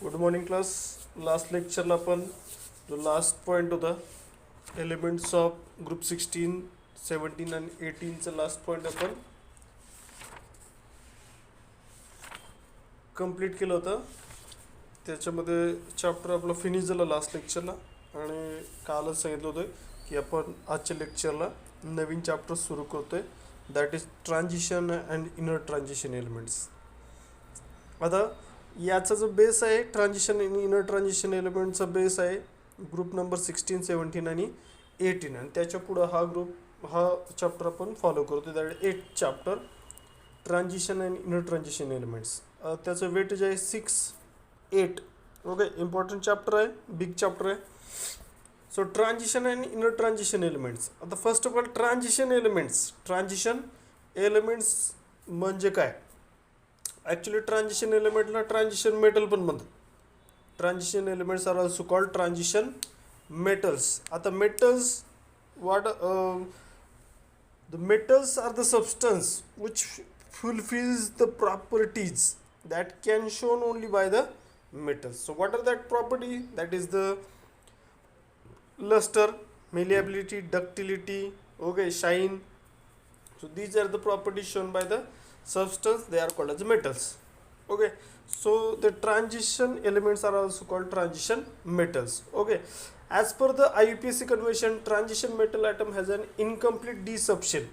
Good morning class. Last लेक्चरला आपण जो last point होता एलिमेंट्स ऑफ ग्रुप 16, 17 आणि 18चा लास्ट पॉईंट आपण कंप्लीट केलं होतं. त्याच्यामध्ये चॅप्टर आपला फिनिश झाला लास्ट लेक्चरला आणि कालच सांगितलं होतं की आपण आजच्या लेक्चरला नवीन चॅप्टर सुरू करतोय, that is transition and inner transition elements. आता याचा जो बेस आहे ट्रान्झिशन आणि इनर ट्रान्झिशन एलिमेंटचा बेस आहे ग्रुप नंबर 16, 17 आणि 18 आणि त्याच्या पुढं हा चॅप्टर आपण फॉलो करतो, that 8 chapter transition and inner transition elements. त्याचं वेटेज आहे 6, 8. ओके, इम्पॉर्टंट चॅप्टर आहे, बिग चॅप्टर आहे. So transition and inner transition elements. आता first of all transition elements म्हणजे काय? ॲक्च्युली ट्रान्झिशन एलिमेंटला ट्रान्झिशन मेटल पण म्हणतात. Transition elements are also called transition metals. आता metals the metals are the substance which fulfills the properties that can shown only by the metals. So what are that property? That is the luster, malleability, ductility, okay, shine. So these are the properties shown by the substance, they are called as metals. Okay, so the transition elements are also called transition metals. Okay, as per the IUPAC convention, transition metal atom has an incomplete d subshell.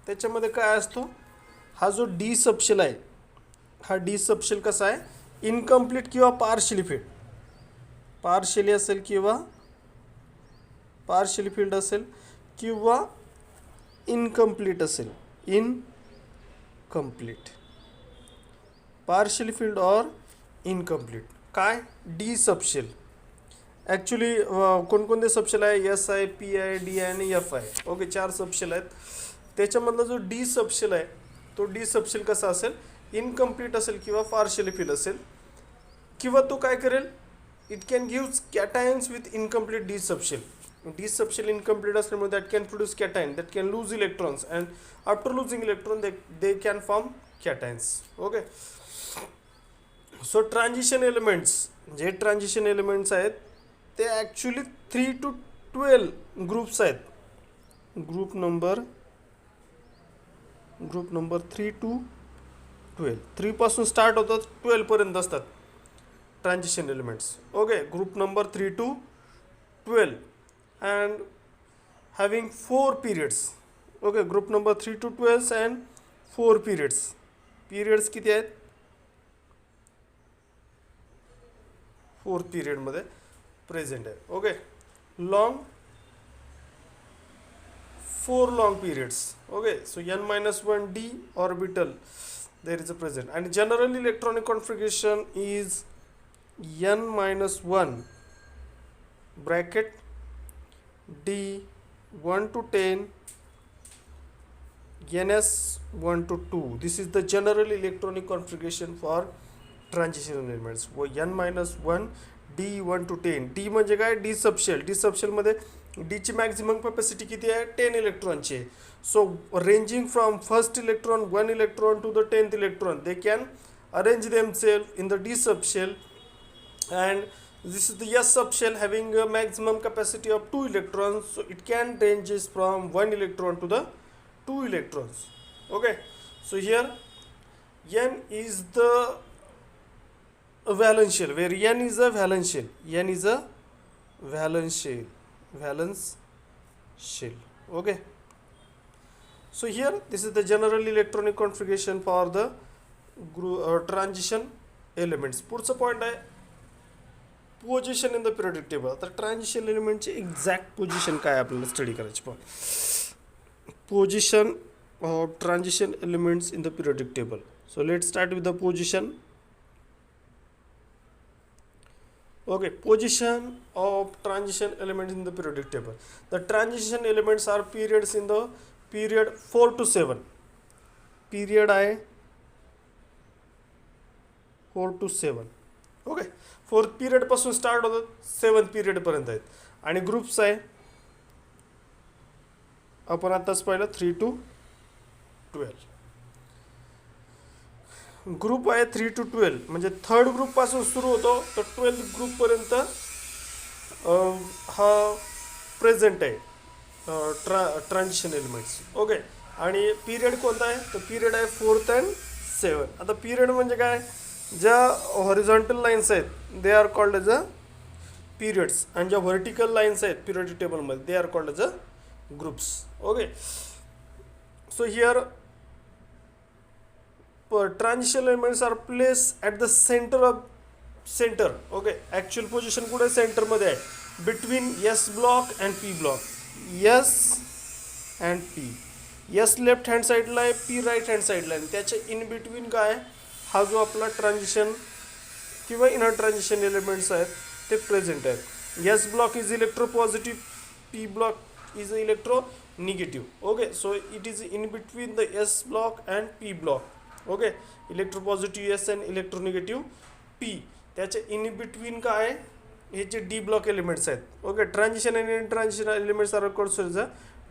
त्याच्यामध्ये काय असतो? हा जो D subshell आहे, हा D subshell कसा आहे? Incomplete किंवा पार्शियली फिल्ड, पार्शियली असेल किंवा पार्शियली फिल्ड असेल किंवा इनकम्प्लीट असेल. Incomplete, partially filled or incomplete. काय? D subshell. ॲक्च्युली कोणकोणते सबशेल आहे? एस आहे, पी आहे, डी आहे आणि एफ आहे. ओके, 4 सबशेल आहेत. त्याच्यामधला जो डी सबशेल आहे तो डी सबशेल कसा असेल? इनकम्प्लीट असेल किंवा पार्शियली फिल असेल, किंवा तो काय करेल? It can give cations with incomplete D subshell. D subshell incomplete असल्यामुळे that can produce cation, that can lose electrons and after losing electron they can form cations. Okay, so transition elements, जे transition elements आहेत ते actually 3 to 12 groups आहेत. Group number 3 to 12, 3 पासून start होतात, 12 पर्यंत असतात transition elements. Okay, group number 3 to 12 and having 4 periods. Okay, group number 3 to 12 and 4 periods. Periods किती आहेत? 4 पिरियडमध्ये प्रेझेंट आहे. Okay, four long periods. Okay, so n-1 d orbital there is a present, and general electronic configuration is n-1 bracket d 1 to 10 ns 1 to 2. This is the general electronic configuration for transition elements. n-1 d 1 to 10. d म्हणजे काय? D subshell. D सबशेलमध्ये डीची maximum capacity किती आहे? 10 इलेक्ट्रॉनची आहे. So ranging from first electron 1 electron to the 10th electron, they can arrange themselves in the D subshell, and this is the S subshell having a maximum capacity of 2 electrons. So it can ranges from 1 electron to the 2 electrons. Okay, so here n is the valence shell, where n is a valence shell. n is a valence shell. Okay, so here this is the general electronic configuration for the transition elements. पुढचं point आहे position in the periodic table. तर transition एलिमेंटची exact position काय आपल्याला study करायची. पण position of transition elements in the periodic table. So let's start with the position. Okay, position of transition elements in the periodic table. The transition elements are periods in the period 4 to 7. Period आहे 4 to 7. Okay, 4th period पासून start होतात, 7th period पर्यंत आहेत. आणि groups आहे आपण आताच पाहिलं 3 to 12. ग्रुप आहे 3 to 12, म्हणजे थर्ड ग्रुपपासून सुरू होतो तर 12th ग्रुपपर्यंत हा प्रेझेंट आहे ट्रान्झिशन एलिमेंट्स. ओके. आणि पिरियड कोणता आहे तर पिरियड आहे 4th and 7th. आता पिरियड म्हणजे काय, ज्या हॉरिझॉन्टल लाईन्स आहेत they are called as a periods, आणि ज्या व्हर्टिकल लाईन्स आहेत पिरियडिक टेबलमध्ये they are called as a groups. Okay. So here transition elements are placed at the center. Okay. Actual position कुठे सेंटरमध्ये आहे between s block and P block. S and P. S left hand साईडला आहे, P right hand साईडला आहे. त्याच्या in between काय हा जो आपला ट्रान्झिशन किंवा इनर ट्रान्झिशन एलिमेंट्स आहेत ते प्रेझेंट आहेत. S block is electropositive, P block is electronegative. Okay. So it is in between the S block and P block. Okay. Electropositive S and electronegative P. त्याच्या in between काय आहे हे जे D block elements आहेत. Okay. Transition आणि inner transition elements are called as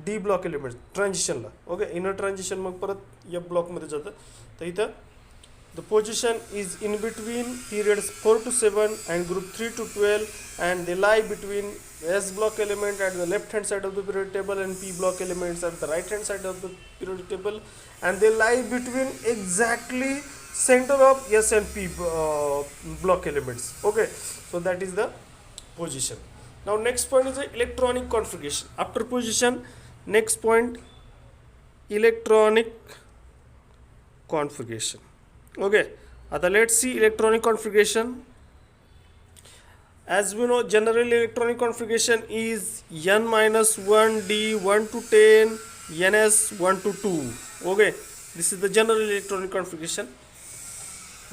D block elements ट्रान्झिशनला. Okay. Inner transition मग परत एफ ब्लॉकमध्ये जातं. तर इथं the position is in between periods 4 to 7 and group 3 to 12 and they lie between s block element at the left hand side of the period table and P block elements at the right hand side of the period table and they lie between exactly center of S and P block elements. Okay, so that is the position. Now next point is the electronic configuration. After position, next point electronic configuration. Okay, आता let's see electronic configuration. As we know, general electronic configuration is n minus 1 d 1 to 10 ns 1 to 2. Okay, this is the general electronic configuration.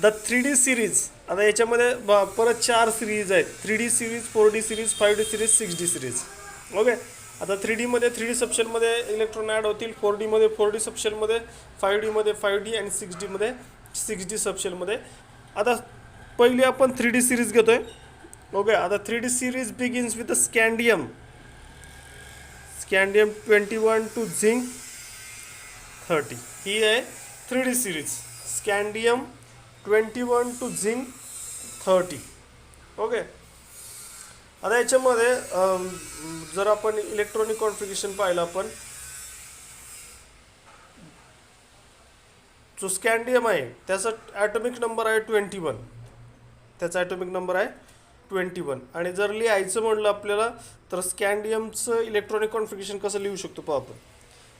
The 3D series, आता याच्यामध्ये परत 4 series आहेत. 3D series, 4D series, 5D series, 6D series. Okay. आता 3D मध्ये 3D सबशेलमध्ये electron add होतील, 4D मध्ये 4D सबशेलमध्ये, 5D मध्ये 5D आणि 6D मध्ये 6D सबशेलमध्ये. आता पहिली आपण 3D सिरीज घेतोय. ओके. आता 3D series begins with scandium 21 to zinc 30. ही आहे 3D series. Scandium 21 to zinc 30. Okay. आता याच्यामध्ये जर आपण इलेक्ट्रॉनिक कॉन्फिगरेशन पाहिलं आपण, जो स्कॅन्डियम आहे त्याचा ॲटॉमिक नंबर आहे 21. त्याचा ॲटॉमिक नंबर आहे 21. आणि जर लिहायचं म्हणलं आपल्याला तर स्कॅन्डियमचं इलेक्ट्रॉनिक कॉन्फिगरेशन कसं लिहू शकतो पहा आपण.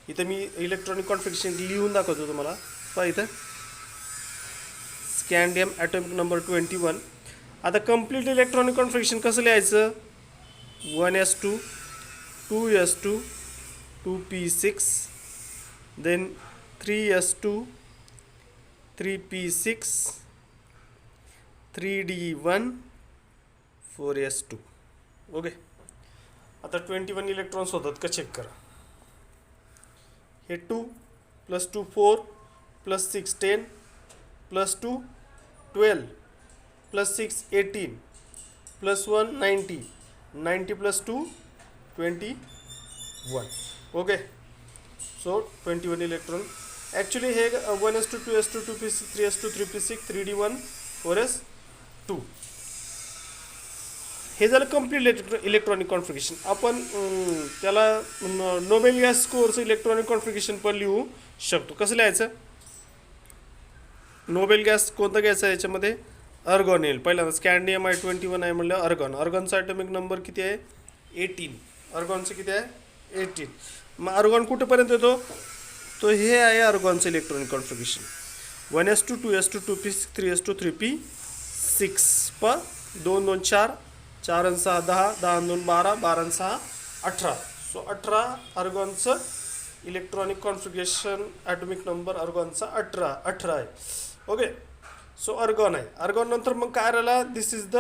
इथं मी इलेक्ट्रॉनिक कॉन्फिगरेशन लिहून दाखवतो तुम्हाला. पहा इथं स्कॅन्डियम ॲटॉमिक नंबर 21. आता कंप्लीट इलेक्ट्रॉनिक कॉन्फिगरेशन कसं लिहायचं 1s2 2s2 2p6 then 3s2 3p6 3d1 4s2. Okay. आता 21 इलेक्ट्रॉन्स होतात का चेक करा. हे 2 + 2 4 + 6 10 + 2 12 + 6 18 + 1 90 90 + 2 21. ओके. So 21 electron. ॲक्च्युली हे 1s2 2s2 2p6 3s2 3p6 3d1 4s2 हे झालं कंप्लीट इलेक्ट्रॉनिक कॉन्फिगरेशन. आपण त्याला नोबेल गॅस स्कोअरचं इलेक्ट्रॉनिक कॉन्फिगरेशन पण लिहू शकतो. कसं लिहायचं. नोबेल गॅस कोणता गॅस आहे याच्यामध्ये अर्गॉन येईल. पहिल्यांदा स्कॅन्डियम आहे 21 आहे म्हणलं अर्गॉन. अर्गॉनचा ॲटॉमिक नंबर किती आहे 18. अर्गॉनचं किती आहे 18. मग अर्गॉन कुठेपर्यंत येतो तो हे आहे अर्गॉनचं electronic configuration 1s2 2s2 2p6 3s2 3p6 प 2 2 4 4 आणि 6 10 10 आणि 2 12 12 आणि 6 18. सो 18 अर्गॉनचं इलेक्ट्रॉनिक कॉन्फिगरेशन ॲटॉमिक नंबर अर्गॉनचा 18 आहे. ओके. सो अर्गॉन आहे. अर्गॉन नंतर मग काय राहिला this is the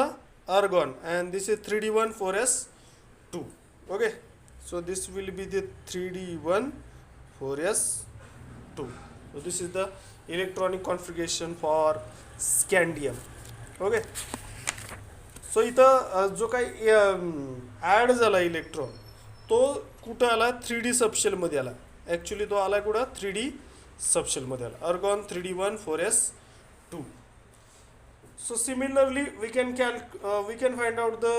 argon and this is 3d1 4s2. Okay. So this will be the 3d1 4s2. So this is the electronic configuration for scandium. Okay. So इथं जो काही ॲड झाला इलेक्ट्रॉन तो कुठं आला 3D सबशेलमध्ये आला. ॲक्च्युली तो आला कुठं 3D सबशेलमध्ये आला. अर्गॉन 3d1 4s2. 2. So similarly we can find out the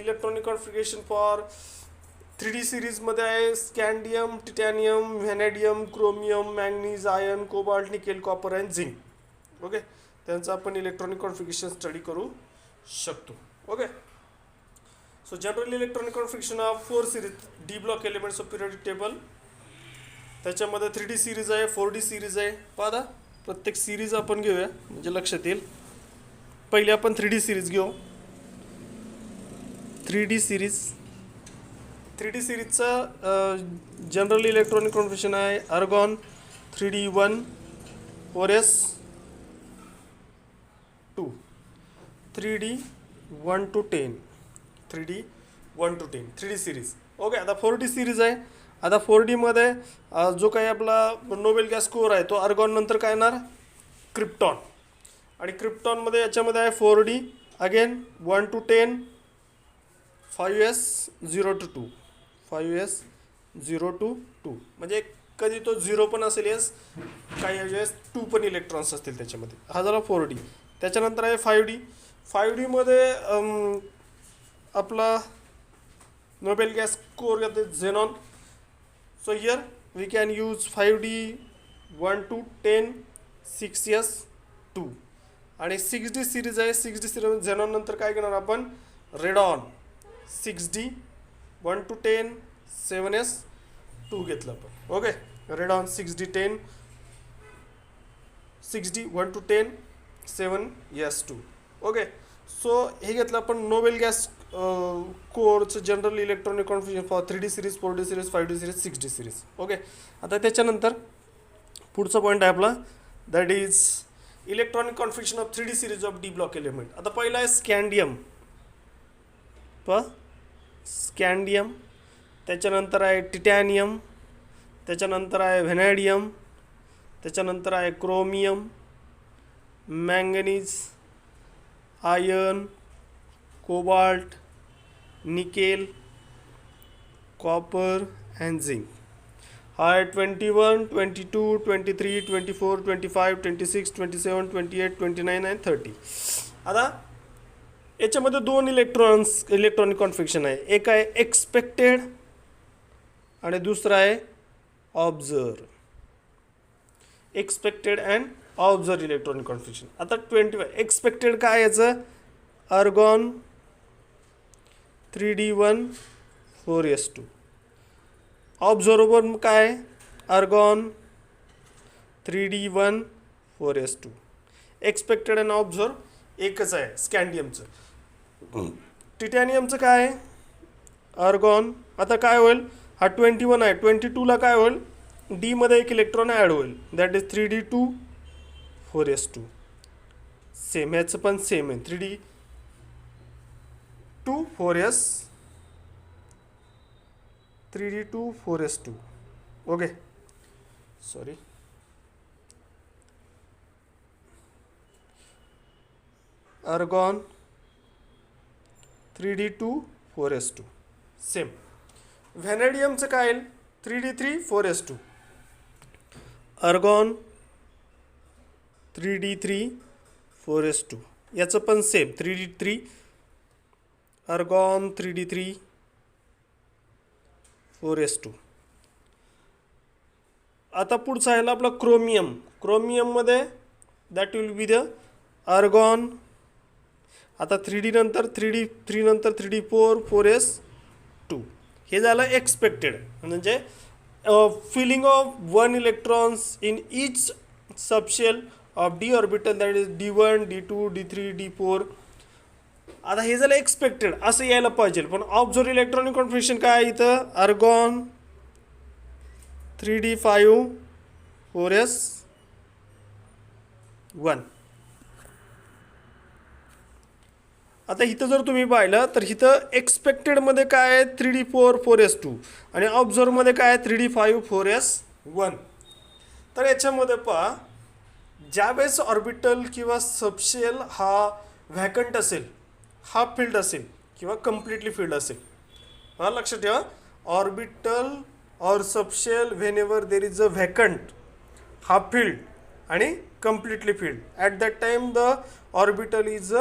electronic configuration for 3D series मध्ये आहे scandium, titanium, vanadium, chromium, manganese, iron, cobalt, nickel, copper and zinc. Okay, त्यांचं आपण इलेक्ट्रॉनिक कॉन्फिगरेशन स्टडी करू शकतो. Okay, so general electronic configuration of 4 series D block elements of periodic table. त्याच्यामध्ये 3D series आहे, 4D series आहे. पाहा प्रत्येक series आपण घेऊया म्हणजे लक्षात येईल. पहिले आपण 3D सिरीज घेऊ. 3D सिरीजचा जनरल इलेक्ट्रॉनिक कॉन्फिगरेशन आहे अर्गॉन 3D1 4s2 3D1 to 10 3D series. Okay, आता 4D सिरीज आहे. आता 4D मध्ये जो काही आपला नोबेल गॅस कोअर आहे तो अर्गॉन नंतर काय येणार क्रिप्टॉन. आणि क्रिप्टॉनमध्ये याच्यामध्ये आहे 4D again 1 to 10 5s0 to 2 5s0 to 2 म्हणजे कधी तो 0 पण असेल येस, काही वेळेस 2 पण इलेक्ट्रॉन्स असतील त्याच्यामध्ये. हा झाला 4D. त्याच्यानंतर आहे 5D मध्ये आपला नोबेल गॅस कोअर येते xenon. So here we can use 5D 1 to 10 6s2. आणि 6D सिरीज आहे. 6D सिरीज झेनॉन नंतर काय घेणार आपण रेडॉन 6D 1 to 10 7s2 घेतलं आपण. Okay, radon 6D 1 to 10 7s2. Okay, so हे घेतलं आपण नोबेल गॅस कोअरचं general electronic configuration for 3D series 4D series 5D series 6D series. Okay, आता त्याच्यानंतर पुढचा पॉईंट आहे आपला that is electronic configuration of 3D series of D block element. आता पहिला आहे स्कँडियम, त्याच्यानंतर आहे टिटॅनियम, त्याच्यानंतर आहे व्हॅनेडियम, त्याच्यानंतर आहे chromium, manganese, iron, cobalt, nickel, copper and zinc. हा आहे 21 22 23 24 25 26 27 28 29 आणि 30. आता याच्यामध्ये 2 इलेक्ट्रॉनिक कॉन्फिगरेशन आहे. एक आहे एक्सपेक्टेड आणि दुसरा आहे observe. Expected and observe electronic configuration. आता 25 एक्सपेक्टेड काय याचं अर्गॉन 3D1 4s2. ऑब्झर्वर काय अर्गॉन 3D1 4s2. Expected and observe एकच आहे स्कँडियमचं. टिटॅनियमचं काय आहे अर्गॉन. आता काय होईल हा 21 आहे 22ला काय होईल डी मध्ये एक इलेक्ट्रॉन ॲड होईल that is 3D2 4s2. Same ह्याचं पण सेम आहे 3D2 4s2. Okay, sorry argon 3D2 4s2 same. व्हॅनेडियमचं काय येईल 3D3 4s2. अर्गॉन 3D3 4s2 याचं पण सेम 3D3 अर्गॉन 3D3 4s2. आता पुढचा आहे आपला क्रोमियममध्ये that will be the argon. आता 3D नंतर 3D3 नंतर 3D4 4s2. हे झालं एक्सपेक्टेड म्हणजे filling of 1 electrons in each subshell of d orbital that is D1 D2 D3 D4. आता हे झालं एक्सपेक्टेड असं यायला पाहिजे. पण ऑब्झर्व इलेक्ट्रॉनिक कॉन्फिगरेशन काय आहे इथं अर्गॉन 3D5 4s1. आता इथं जर तुम्ही पाहिलं तर इथं एक्सपेक्टेडमध्ये काय आहे 3D4 4s2 आणि ऑब्झर्वमध्ये काय आहे 3D5 4s1. तर याच्यामध्ये पहा ज्यावेळेस ऑर्बिटल किंवा सबशेल हा व्हॅकंट असेल, हाफ फिल्ड असेल किंवा कम्प्लिटली फिल्ड असेल. हा लक्षात ठेवा ऑर्बिटल और subshell whenever there is a vacant half filled आणि completely filled. At that time the orbital is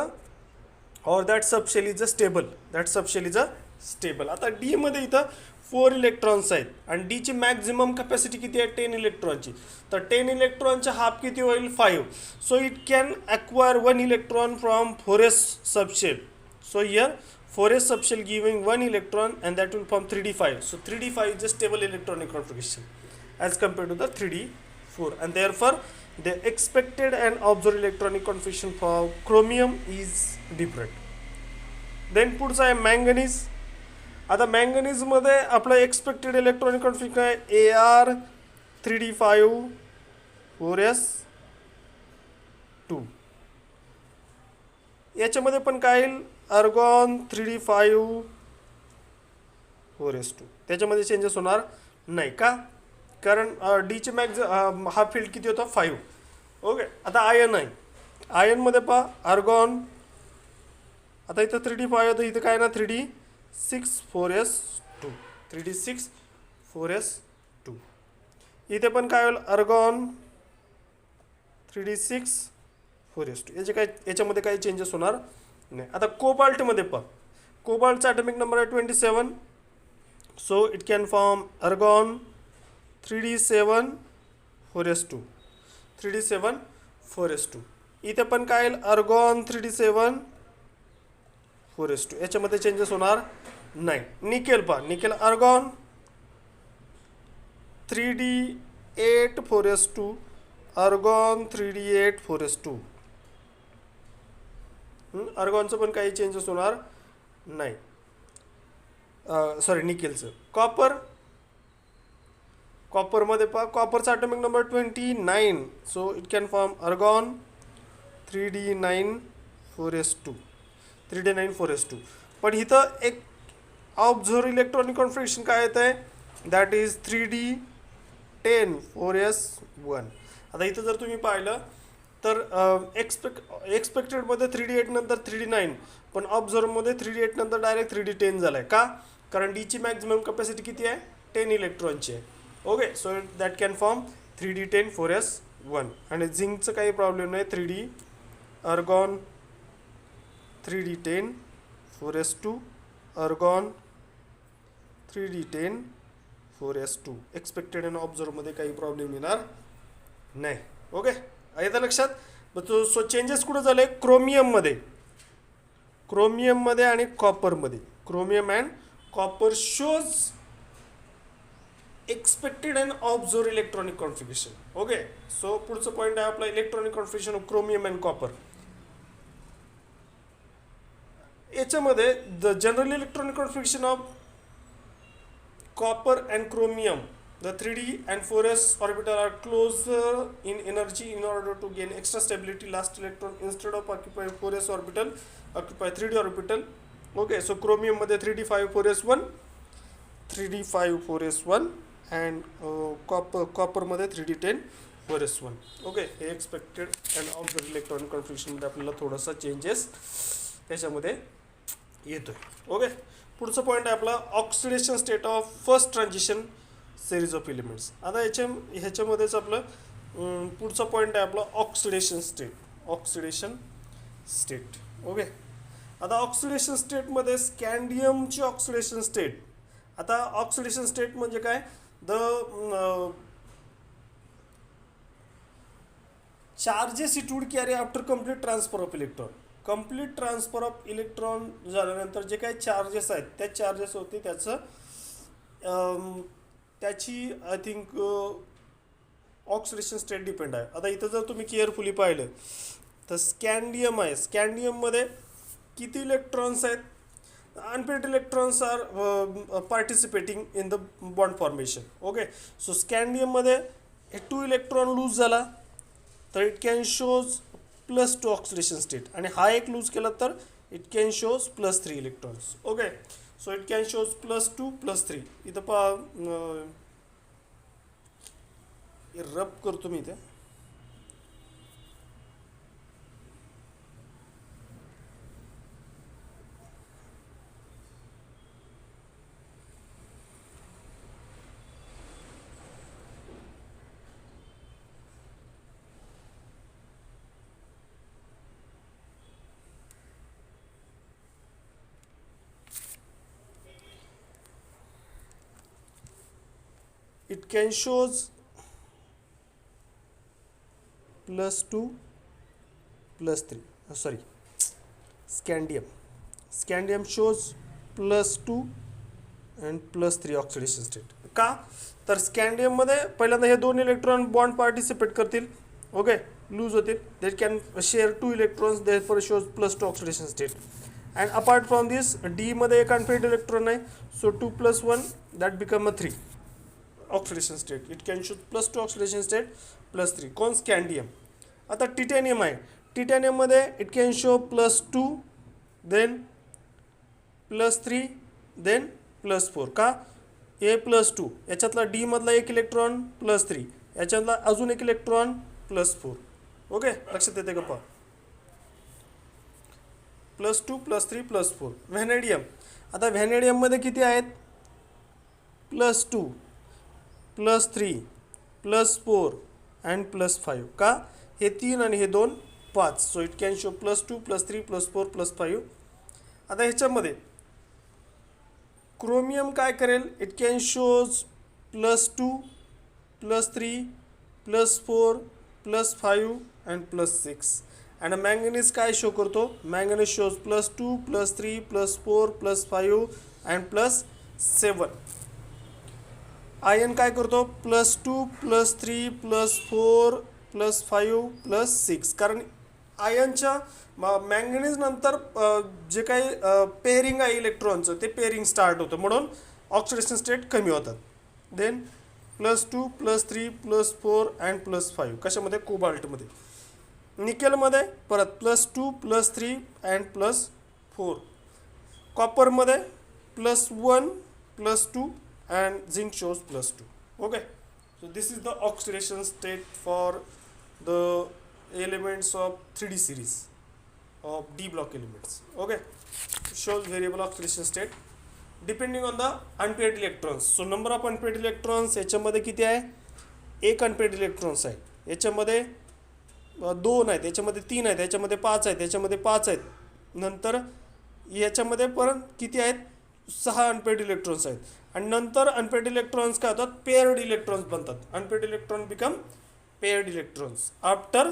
or that subshell is a stable, that subshell is a stable. आता D मध्ये इथं 4 electrons आहेत आणि डी ची maximum capacity किती आहे 10 इलेक्ट्रॉनची. तर 10 इलेक्ट्रॉनचा हाफ किती होईल 5. So it can acquire 1 electron from 4s subshell. So here 4s subshell giving 1 electron and that will form 3d5. So 3d5 is a stable electronic configuration as compared to the 3d4, and therefore the expected and observed electronic configuration for chromium is different. Then पुढचा आहे manganese. आता manganese मध्ये आपलं expected electronic configuration आहे AR 3d5 4s2. याच्यामध्ये पण काय येईल अर्गॉन 3d5 4s2. त्याच्यामध्ये चेंजेस होणार नाही का, कारण डीचे मॅक्झ हा फील्ड किती होता 5. ओके. आता आयन आहे, आयनमध्ये पहा अर्गॉन, आता इथं 3d5 होतं, इथं काय ना 3d6 4s2, 3d6 4s2. इथे पण काय होईल अर्गॉन 3d6 4s2. याच्यामध्ये काही चेंजेस होणार नाही. आता कोबाल्टमध्ये पहा, कोबाल्टचा ॲटॉमिक नंबर आहे 27. So it can form अर्गॉन 3d7 4s2, 3d7 4s2. इथे पण काय येईल अर्गॉन 3d7 4s2. याच्यामध्ये चेंजेस होणार नाही. निकेल पहा, nickel अर्गॉन 3d8 4s2, अर्गॉन 3d8 4s2. अर्गॉनचं पण काही चेंजेस होणार नाही, सॉरी निकेलचं. कॉपर, कॉपरमध्ये पहा कॉपरचा atomic number 29. So it can form argon 3d9 4s2, 3d9 4s2. पण इथं एक ऑब्झर्व इलेक्ट्रॉनिक कॉन्फिगरेशन काय येत आहे, दॅट इज 3d10 4s1. आता इथं जर तुम्ही पाहिलं तर एक्सपेक्टेडमध्ये 3d8 नंतर 3d9, पण ऑब्झर्वमध्ये 3d8 नंतर डायरेक्ट 3d10 झालं आहे का, कारण डीची मॅक्झिमम कॅपॅसिटी किती आहे 10 इलेक्ट्रॉनची आहे. Okay. So that can form 3d10 4s1. आणि झिंकचं काही प्रॉब्लेम नाही, 3d अर्गॉन 3d10 4s2, अर्गॉन 3d10 4s2. Expected आणि ऑब्झर्वमध्ये काही प्रॉब्लेम येणार नाही. ओके. येतं लक्षात. सो चेंजेस कुठं झाले क्रोमियममध्ये, क्रोमियममध्ये आणि कॉपरमध्ये. Chromium and copper shows expected and observe electronic configuration. Okay. So पुढचं पॉईंट आहे आपला electronic configuration of chromium and copper. याच्यामध्ये the general electronic configuration of copper and chromium, the 3d and 4s orbital are closer in energy in order to gain extra stability. Last electron instead of occupying 4s orbital occupy 3d orbital. Okay. So chromium मध्ये 3d5 4s1, 3d5 4s1 and copper मध्ये 3d10 4s1. Okay. हे expected and observe electronic कॉन्फिगरेशनमध्ये आपल्याला थोडासा changes त्याच्यामध्ये येतोय. Okay. पुढचं point आहे आपला oxidation state of first transition series of elements. आता ह्याच्यामध्येच आपलं पुढचा पॉईंट आहे आपला oxidation state, oxidation state. Okay. आता ऑक्सिडेशन स्टेटमध्ये स्कँडियमची ऑक्सिडेशन स्टेट. आता ऑक्सिडेशन स्टेट म्हणजे काय, the charges it would carry after complete transfer of electron. Complete transfer of electron झाल्यानंतर जे काही चार्जेस आहेत त्या चार्जेस होते त्याची I think oxidation state depend आहे. आता इथं जर तुम्ही केअरफुली पाहिलं तर स्कँडियम आहे, स्कँडियममध्ये किती इलेक्ट्रॉन्स आहेत, unpaired electrons are participating in the bond formation. Okay. So स्कँडियममध्ये 2 इलेक्ट्रॉन लूज झाला तर it can shows +2 oxidation state, आणि हा एक लूज केला तर it can shows +3 electrons. Okay. So it can shows +2 +3. इथं पहा रब करतो मी इथे. it can shows +2 +3. Sorry, scandium shows +2 and +3 oxidation state. का तर स्कॅन्डियममध्ये पहिल्यांदा हे 2 इलेक्ट्रॉन बॉन्ड पार्टिसिपेट करतील, ओके, लूज होतील. They can share 2 electrons, therefore shows +2 oxidation state. And apart from this D मध्ये एक अनपेड इलेक्ट्रॉन आहे, so 2 + 1 that become 3 oxidation state. It can show +2 oxidation state +3. कोण? स्कॅन्डियम. आता titanium आहे. टिटॅनियममध्ये it can show +2 then +3 then +4. का? A+2 याच्यातला D मधला एक इलेक्ट्रॉन +3, याच्यातला अजून एक इलेक्ट्रॉन +4. ओके, लक्षात येते का? पहा, +2 +3 +4. व्हॅनेडियम. आता व्हॅनेडियम मध्ये किती आहेत? +2 +3 +4 अँड +5. का? हे 3 आणि हे 2 5. So it can show +2 +3 +4 +5. आता ह्याच्यामध्ये क्रोमियम काय करेल? It can shows +2 +3 +4 +5 and +6. And manganese काय शो करतो? Manganese shows +2 +3 +4 +5 and +7. आयन काय करतो? +2 +3 +4 +5 +6. कारण आयनच्या मँगनीज नंतर जे काही पेअरिंग आहे इलेक्ट्रॉनचं, ते पेअरिंग स्टार्ट होतं, म्हणून ऑक्सिडेशन स्टेट कमी होतात. Then +2 +3 +4 and +5. कशामध्ये? कोबाल्टमध्ये. निकेलमध्ये परत +2 +3 अँड +4. कॉपरमध्ये +1 +2 and zinc shows +2. Okay, so this is the oxidation state for the elements of 3D series of D block elements. Okay, shows variable oxidation state depending on the unpaired electrons. So number of unpaired electrons याच्यामध्ये किती आहे? एक unpaired electrons आहे, याच्यामध्ये 2 आहेत, याच्यामध्ये 3 आहेत, याच्यामध्ये 5 आहेत, याच्यामध्ये 5 आहेत. नंतर याच्यामध्ये परत किती आहेत? 6 अनपेड इलेक्ट्रॉन्स आहेत. आणि नंतर अनपेड इलेक्ट्रॉन्स काय होतात? पेअर्ड इलेक्ट्रॉन्स बनतात. Unpaired electron become paired electrons after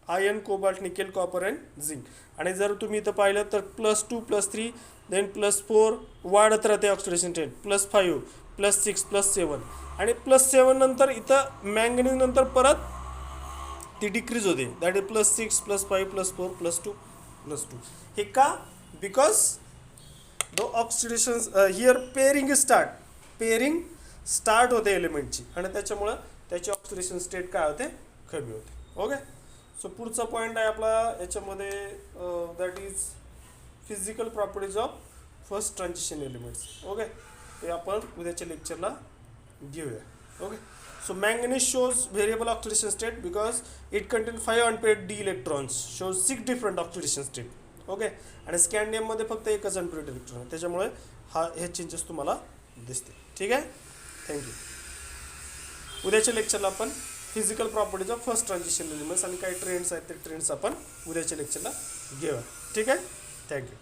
ion, cobalt, nickel, copper and zinc. आणि जर तुम्ही इथं पाहिलं तर +2 +3 देन +4 वाढत राहते ऑक्सिडेशन स्टेट, +5 +6 +7. आणि +7 नंतर इथं मँगनीज नंतर परत ती डिक्रीज होते, दॅट इज +6 +5 +4 +2 +2. हे का? Because the oxidation here pairing start होते एलिमेंटची, आणि त्याच्यामुळं त्याची ऑक्सिडेशन स्टेट काय होते? कमी होते. ओके, सो पुढचा पॉईंट आहे आपला याच्यामध्ये, that is physical properties of first transition elements. Okay, ते आपण उद्याच्या लेक्चरला घेऊया. Okay, so manganese shows variable oxidation state because it contain 5 unpaired d electrons, shows 6 different oxidation state. Okay, आणि स्कॅन्डियममध्ये फक्त एकच अनपेड इलेक्ट्रॉन आहे, त्याच्यामुळे हे चेंजेस तुम्हाला दिसते. ठीक आहे, थँक्यू. उद्याच्या लेक्चरला आपण physical properties of first transition elements आणि काही ट्रेंड्स आहेत, ते ट्रेंड्स आपण उद्याच्या लेक्चरला घेऊया. ठीक आहे, थँक्यू.